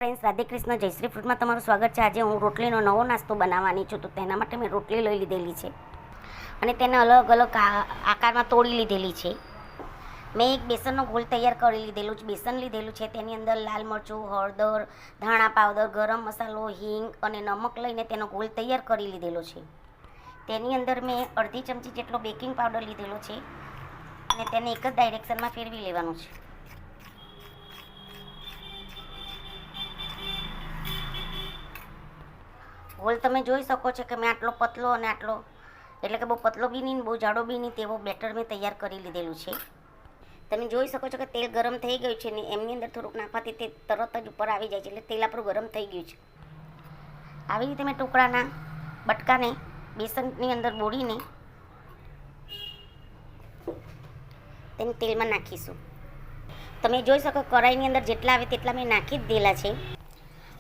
Friends, Radhe Krishna, જય શ્રી ફ્રૂટમાં તમારું સ્વાગત છે। આજે હું રોટલીનો નવો નાસ્તો બનાવવાની છું, તો તેના માટે મેં રોટલી લઈ લીધેલી છે અને તેને અલગ અલગ આકારમાં તોડી લીધેલી છે। મેં એક બેસનનો ગોળ તૈયાર કરી લીધેલું છે, બેસન લીધેલું છે, તેની અંદર લાલ મરચું, હળદર, ધાણા પાવડર, ગરમ મસાલો, હિંગ અને નમક લઈને તેનો ગોળ તૈયાર કરી લીધેલો છે। તેની અંદર મેં અડધી ચમચી જેટલો બેકિંગ પાવડર લીધેલો છે અને તેને એક જ ડાયરેક્શનમાં ફેરવી લેવાનું છે। ગોળ તમે જોઈ શકો છો કે મેં આટલો પતલો અને આટલો એટલે કે બહુ પતલો બી નહીં, બહુ જાડો બી નહીં, તેવો બેટર મેં તૈયાર કરી લીધેલું છે। તમે જોઈ શકો છો કે તેલ ગરમ થઈ ગયું છે ને એમની અંદર થોડુંક નાખવાથી તે તરત જ ઉપર આવી જાય છે, એટલે તેલ આપણું ગરમ થઈ ગયું છે। આવી રીતે મેં ટુકડાના બટકાને બેસનની અંદર બોળીને તેને તેલમાં નાખીશું। તમે જોઈ શકો કઢાઈની અંદર જેટલા આવે તેટલા મેં નાખી જ દેલા છે।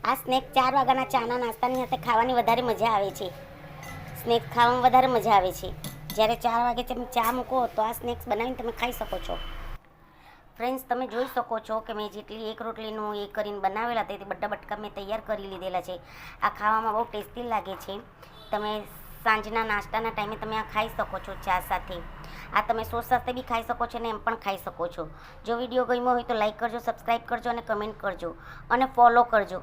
આ સ્નેક 4 વાગ્યાના ચાના નાસ્તાની સાથે ખાવાની વધારે મજા આવે છે। સ્નેક ખાવામાં વધારે મજા આવે છે। જ્યારે 4 વાગે તમે ચા મૂકો તો આ સ્નેક્સ બનાવીને તમે ખાઈ શકો છો। ફ્રેન્ડ્સ, તમે જોઈ શકો છો કે મેં જેટલી એક રોટલીનું એ કરીને બનાવેલા હતા તે બધા બટકા મેં તૈયાર કરી લીધેલા છે। આ ખાવામાં બહુ ટેસ્ટી લાગે છે। તમે સાંજના નાસ્તાના ટાઈમે તમે આ ખાઈ શકો છો ચા સાથે। આ તમે સોસ સાથે બી ખાઈ શકો છો અને એમ પણ ખાઈ શકો છો। જો વિડીયો ગમ્યો હોય તો લાઈક કરજો, સબસ્ક્રાઈબ કરજો અને કમેન્ટ કરજો અને ફોલો કરજો।